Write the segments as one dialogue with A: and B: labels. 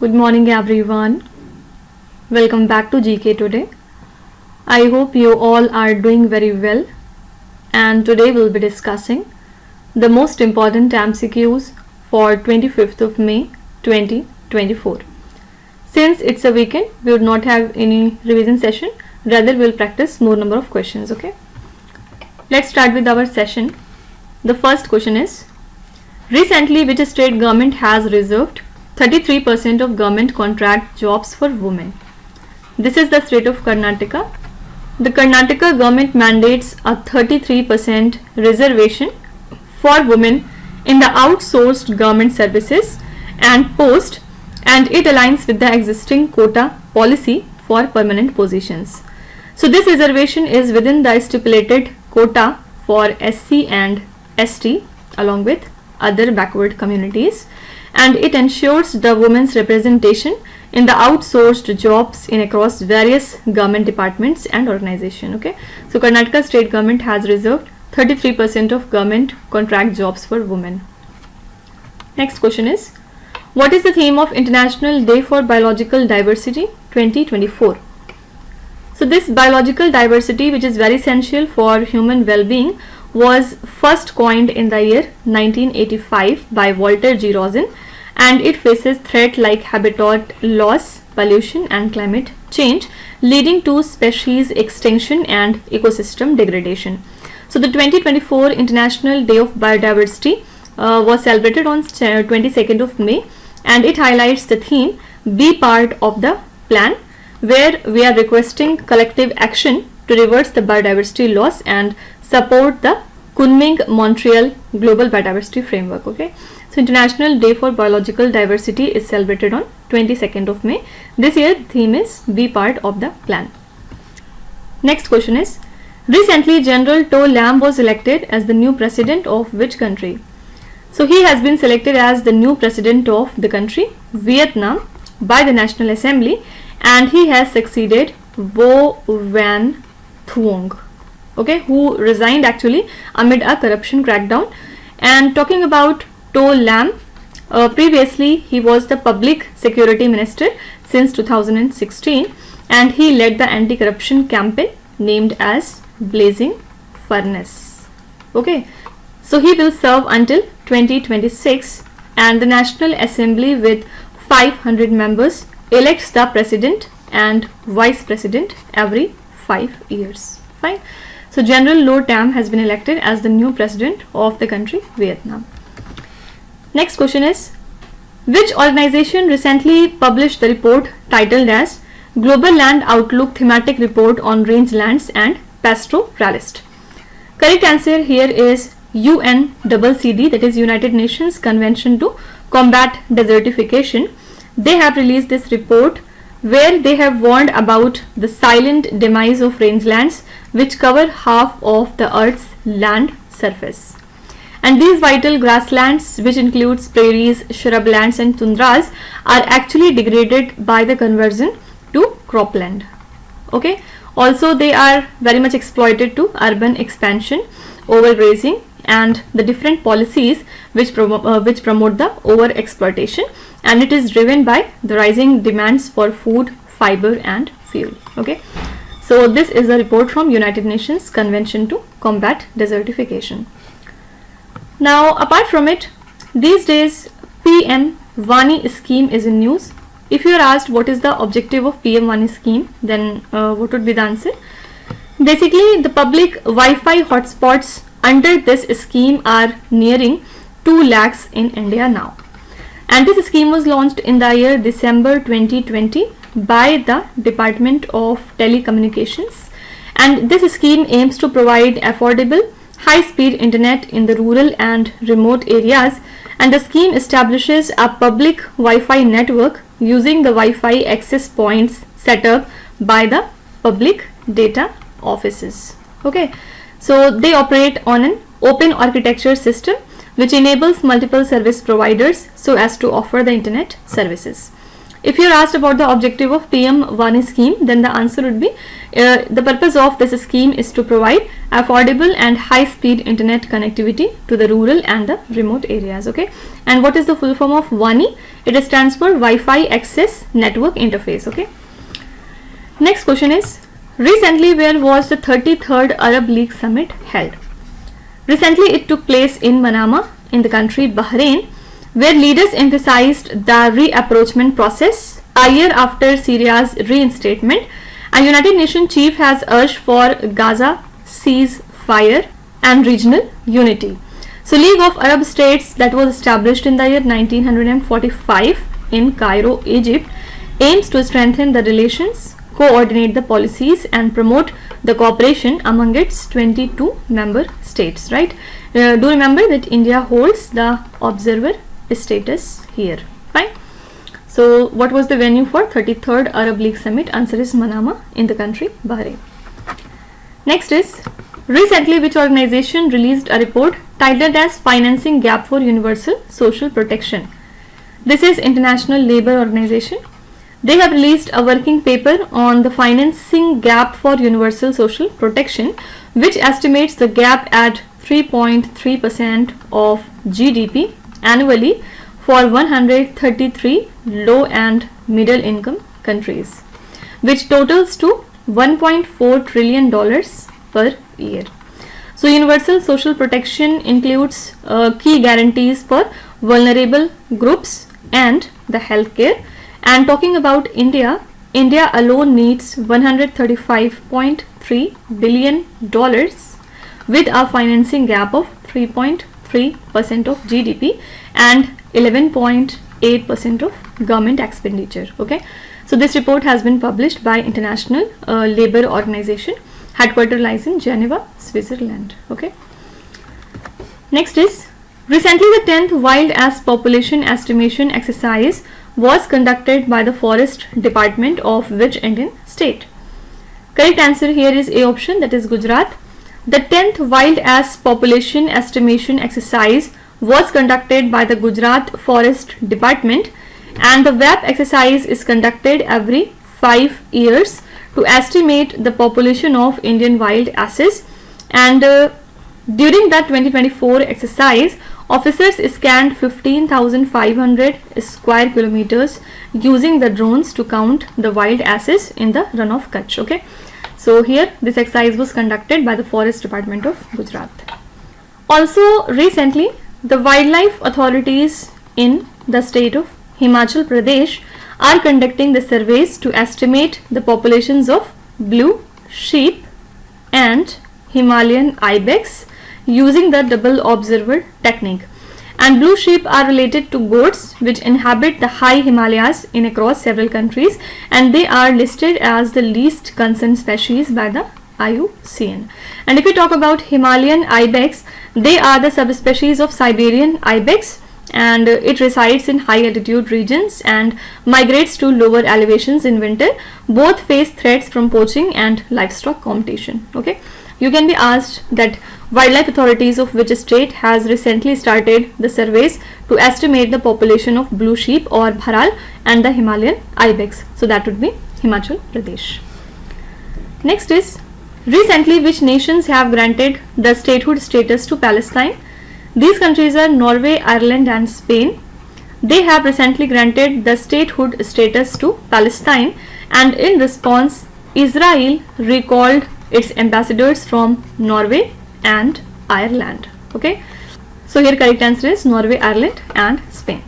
A: Good morning everyone. Welcome back to GK Today. I hope you all are doing very well, and today we'll be discussing the most important MCQs for 25th of May 2024. Since it's a weekend, we would not have any revision session, rather we'll practice more number of questions, okay? Let's start with our session. The first question is, recently which state government has reserved 33% of government contract jobs for women? This is the state of Karnataka. The Karnataka government mandates a 33% reservation for women in the outsourced government services and post, and it aligns with the existing quota policy for permanent positions. So this reservation is within the stipulated quota for SC and ST along with other backward communities, and it ensures the women's representation in the outsourced jobs in across various government departments and organizations. Okay, so Karnataka state government has reserved 33% of government contract jobs for women. Next question is, what is the theme of International Day for Biological Diversity 2024? So this biological diversity, which is very essential for human well-being, was first coined in the year 1985 by Walter G. Rosen, and it faces threats like habitat loss, pollution and climate change, leading to species extinction and ecosystem degradation. So the 2024 International Day of Biodiversity was celebrated on 22nd of May, and it highlights the theme "Be Part of the Plan", where we are requesting collective action to reverse the biodiversity loss and support the Kunming-Montreal Global Biodiversity Framework. Okay, so International Day for Biological Diversity is celebrated on 22nd of May. This year theme is "Be Part of the Plan". Next question is, recently General To Lam was elected as the new president of which country? So he has been selected as the new president of the country Vietnam by the National Assembly, and he has succeeded Vo Van Thuong, okay, who resigned actually amid a corruption crackdown. And talking about To Lam, previously he was the public security minister since 2016, and he led the anti-corruption campaign named as Blazing Furnace. Okay, so he will serve until 2026, and the National Assembly with 500 members elects the president and vice president every 5 years. Fine. So General Lo Tam has been elected as the new president of the country Vietnam. Next question is, which organization recently published the report titled as Global Land Outlook Thematic Report on Rangelands and Pastoralist? Correct answer here is UNCCD, that is United Nations Convention to Combat Desertification. They have released this report where they have warned about the silent demise of rangelands, which cover half of the Earth's land surface. And these vital grasslands, which includes prairies, shrublands and tundras, are actually degraded by the conversion to cropland. Okay. Also, they are very much exploited to urban expansion, overgrazing, and the different policies which promote the over exploitation, and it is driven by the rising demands for food, fiber and fuel. Okay, so this is a report from United Nations Convention to Combat Desertification. Now apart from it, these days PM Vani scheme is in news. If you are asked what is the objective of PM Vani scheme, then what would be the answer? Basically, the public Wi-Fi hotspots under this scheme are nearing 2 lakhs in India now, and this scheme was launched in the year December 2020 by the Department of Telecommunications, and this scheme aims to provide affordable high-speed internet in the rural and remote areas, and the scheme establishes a public Wi-Fi network using the Wi-Fi access points set up by the public data offices. Okay, so they operate on an open architecture system which enables multiple service providers so as to offer the internet services. If you are asked about the objective of PM1 scheme, then the answer would be the purpose of this scheme is to provide affordable and high-speed internet connectivity to the rural and the remote areas. Okay, and what is the full form of WANI? It stands for Wi-Fi Access Network Interface. Okay. Next question is, recently where was the 33rd Arab League Summit held? Recently it took place in Manama in the country Bahrain, where leaders emphasized the reapproachment process a year after Syria's reinstatement. A United Nations chief has urged for Gaza ceasefire and regional unity. So League of Arab States, that was established in the year 1945 in Cairo, Egypt, aims to strengthen the relations, coordinate the policies and promote the cooperation among its 22 member states, right? Do remember that India holds the observer status here. Fine. So what was the venue for 33rd Arab League Summit? Answer is Manama in the country Bahrain. Next is, recently which organization released a report titled as Financing Gap for Universal Social Protection? This is International Labour Organization. They have released a working paper on the financing gap for universal social protection, which estimates the gap at 3.3% of GDP annually for 133 low and middle income countries, which totals to $1.4 trillion per year. So universal social protection includes key guarantees for vulnerable groups and the healthcare. And talking about India, India alone needs $135.3 billion with a financing gap of 3.3% of GDP and 11.8% of government expenditure. Okay, so this report has been published by International Labour Organization. Headquarters lies in Geneva, Switzerland. Okay. Next is, recently the 10th Wild Ass Population Estimation exercise was conducted by the Forest Department of which Indian state? Correct answer here is A option, that is Gujarat. The 10th Wild Ass Population Estimation exercise was conducted by the Gujarat Forest Department, and the WAP exercise is conducted every 5 years to estimate the population of Indian wild asses. And during that 2024 exercise, officers scanned 15,500 square kilometers using the drones to count the wild asses in the run of Kutch. Okay, so here this exercise was conducted by the Forest Department of Gujarat. Also recently, the wildlife authorities in the state of Himachal Pradesh are conducting the surveys to estimate the populations of blue sheep and Himalayan ibex using the double observer technique. And blue sheep are related to goats which inhabit the high Himalayas in across several countries, and they are listed as the least concerned species by the IUCN. And if we talk about Himalayan ibex, they are the subspecies of Siberian ibex, and it resides in high altitude regions and migrates to lower elevations in winter. Both face threats from poaching and livestock competition. Okay, you can be asked that wildlife authorities of which state has recently started the surveys to estimate the population of blue sheep or bharal and the Himalayan ibex. So that would be Himachal Pradesh. Next is, recently which nations have granted the statehood status to Palestine? These countries are Norway, Ireland and Spain. They have recently granted the statehood status to Palestine, and in response Israel recalled its ambassadors from Norway and Ireland. Okay, so here correct answer is Norway, Ireland and Spain.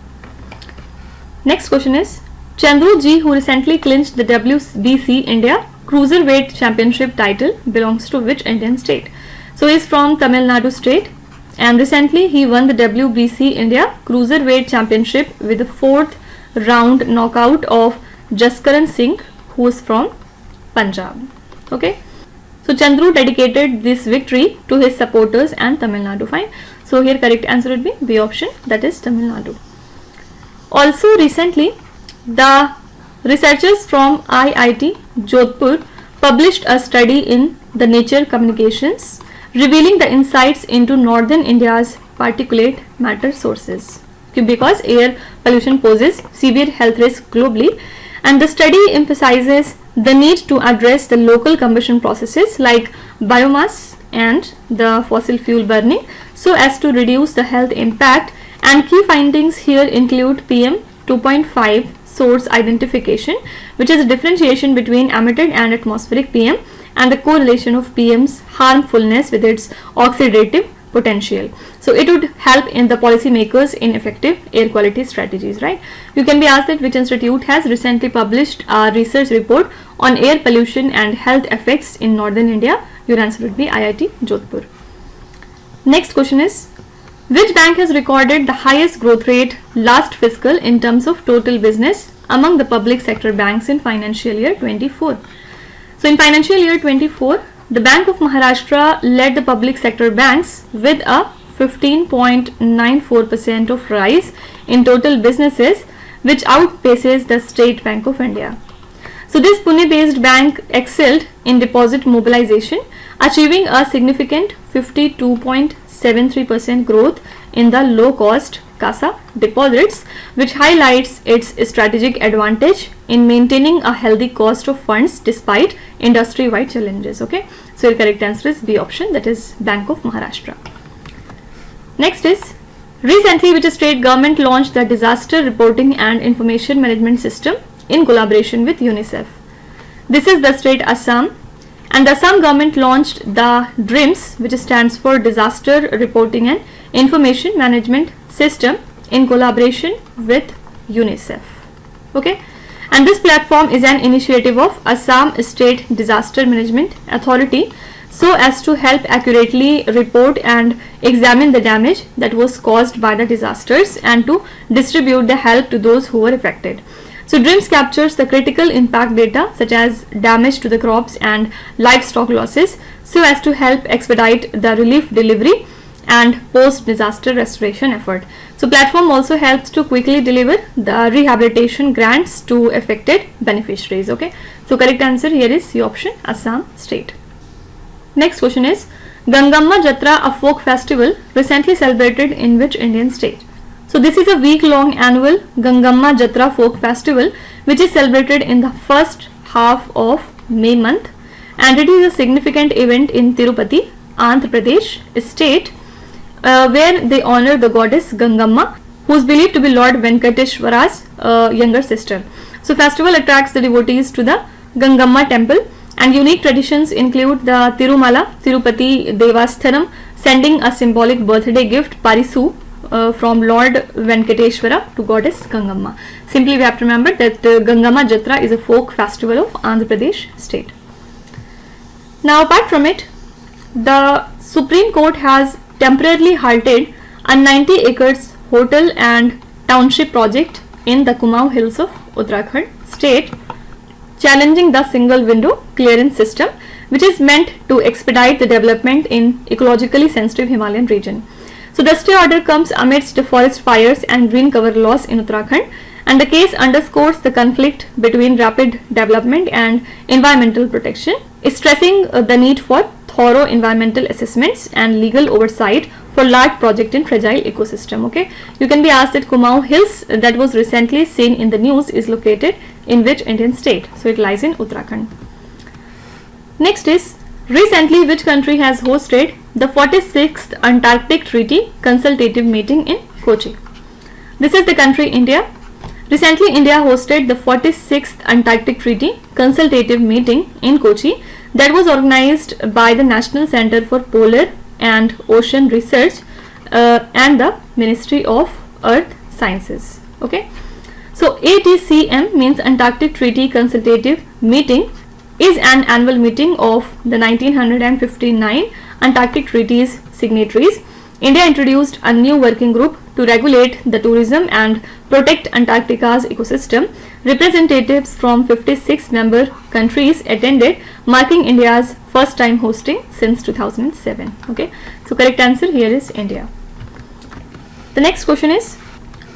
A: Next question is, Chandru Ji, who recently clinched the WBC India Cruiserweight Championship title, belongs to which Indian state? So he is from Tamil Nadu state, and recently he won the WBC India Cruiserweight Championship with the 4th round knockout of Jaskaran Singh, who is from Punjab. Okay, so Chandru dedicated this victory to his supporters and Tamil Nadu. Fine. So here correct answer would be B option, that is Tamil Nadu. Also recently, the researchers from IIT Jodhpur published a study in the Nature Communications revealing the insights into northern India's particulate matter sources, because air pollution poses severe health risks globally, and the study emphasizes the need to address the local combustion processes like biomass and the fossil fuel burning so as to reduce the health impact. And key findings here include PM 2.5 source identification, which is a differentiation between emitted and atmospheric PM, and the correlation of PM's harmfulness with its oxidative potential. So it would help in the policymakers in effective air quality strategies, right? You can be asked that which institute has recently published a research report on air pollution and health effects in northern India. Your answer would be IIT Jodhpur. Next question is, which bank has recorded the highest growth rate last fiscal in terms of total business among the public sector banks in financial year 24? So in financial year 24, the Bank of Maharashtra led the public sector banks with a 15.94% of rise in total businesses, which outpaces the State Bank of India. So this Pune-based bank excelled in deposit mobilization, achieving a significant 52.73% growth in the low-cost CASA deposits, which highlights its strategic advantage in maintaining a healthy cost of funds despite industry-wide challenges. Okay, so your correct answer is B option, that is Bank of Maharashtra. Next is, recently which state government launched the Disaster Reporting and Information Management System in collaboration with UNICEF? This is the state Assam, and the Assam government launched the DRIMS, which stands for Disaster Reporting and Information Management System, in collaboration with UNICEF. Okay, and this platform is an initiative of Assam State Disaster Management Authority so as to help accurately report and examine the damage that was caused by the disasters and to distribute the help to those who were affected. So DRIMS captures the critical impact data such as damage to the crops and livestock losses so as to help expedite the relief delivery and post-disaster restoration effort. So platform also helps to quickly deliver the rehabilitation grants to affected beneficiaries. Okay, so correct answer here is your option, Assam state. Next question is, Gangamma Jatra, a folk festival, recently celebrated in which Indian state? So this is a week-long annual Gangamma Jatra folk festival which is celebrated in the first half of May month, and it is a significant event in Tirupati, Andhra Pradesh state, where they honor the goddess Gangamma, who is believed to be Lord Venkateshwara's younger sister. So festival attracts the devotees to the Gangamma temple, and unique traditions include the Tirumala Tirupati Devasthanam sending a symbolic birthday gift Parisu from Lord Venkateshwara to goddess Gangamma. Simply we have to remember that Gangamma Jatra is a folk festival of Andhra Pradesh state. Now apart from it, the Supreme Court has temporarily halted a 90 acres hotel and township project in the Kumaon Hills of Uttarakhand state, challenging the single window clearance system, which is meant to expedite the development in ecologically sensitive Himalayan region. So the stay order comes amidst the forest fires and green cover loss in Uttarakhand, and the case underscores the conflict between rapid development and environmental protection, stressing the need for thorough environmental assessments and legal oversight for large project in fragile ecosystem. Okay, you can be asked that Kumaon Hills that was recently seen in the news is located in which Indian state? So it lies in Uttarakhand. Next is, recently which country has hosted the 46th Antarctic Treaty Consultative Meeting in Kochi? This is the country India. Recently India hosted the 46th Antarctic Treaty Consultative Meeting in Kochi that was organized by the National Center for Polar and Ocean Research and the Ministry of Earth Sciences. Okay, so ATCM means Antarctic Treaty Consultative Meeting is an annual meeting of the 1959 Antarctic Treaty's signatories. India introduced a new working group to regulate the tourism and protect Antarctica's ecosystem. Representatives from 56 member countries attended, marking India's first time hosting since 2007. Okay, so correct answer here is India. The next question is,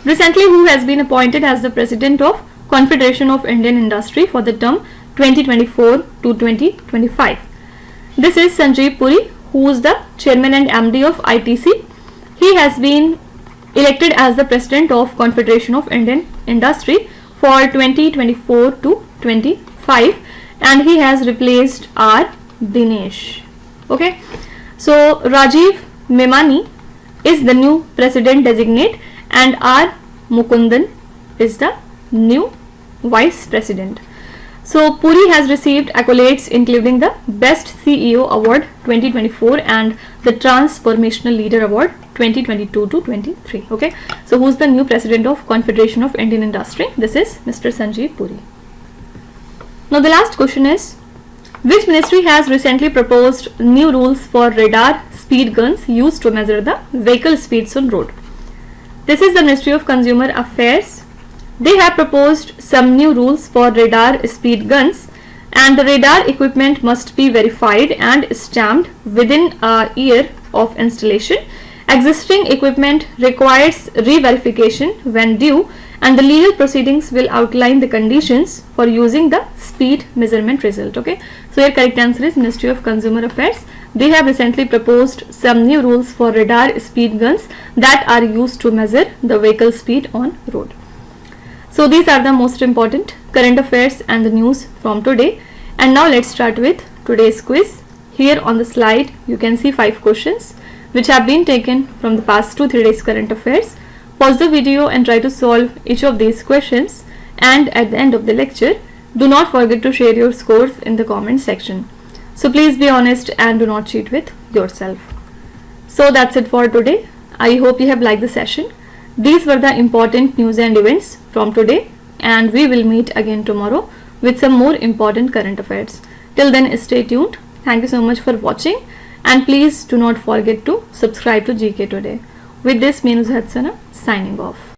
A: recently who has been appointed as the President of Confederation of Indian Industry for the term 2024 to 2025? This is Sanjeev Puri, who is the Chairman and MD of ITC. He has been elected as the President of Confederation of Indian Industry for 2024 to 25, and he has replaced R. Dinesh. Okay, so Rajiv Memani is the new President designate and R. Mukundan is the new Vice President. So Puri has received accolades including the Best CEO Award 2024 and the Transformational Leader Award 2022 to 23. Okay, so who's the new President of Confederation of Indian Industry? This is Mr. Sanjeev Puri. Now the last question is, which ministry has recently proposed new rules for radar speed guns used to measure the vehicle speeds on road? This is the Ministry of Consumer Affairs. They have proposed some new rules for radar speed guns, and the radar equipment must be verified and stamped within a year of installation. Existing equipment requires re-verification when due, and the legal proceedings will outline the conditions for using the speed measurement result. Okay, so your correct answer is Ministry of Consumer Affairs. They have recently proposed some new rules for radar speed guns that are used to measure the vehicle speed on road. So these are the most important current affairs and the news from today. And now let's start with today's quiz. Here on the slide you can see 5 questions which have been taken from the past 2-3 days current affairs. Pause the video and try to solve each of these questions, and at the end of the lecture do not forget to share your scores in the comment section. So please be honest and do not cheat with yourself. So that's it for today. I hope you have liked the session. These were the important news and events from today, and we will meet again tomorrow with some more important current affairs. Till then, stay tuned. Thank you so much for watching, and please do not forget to subscribe to GK Today. With this, Meenuz Hadsana signing off.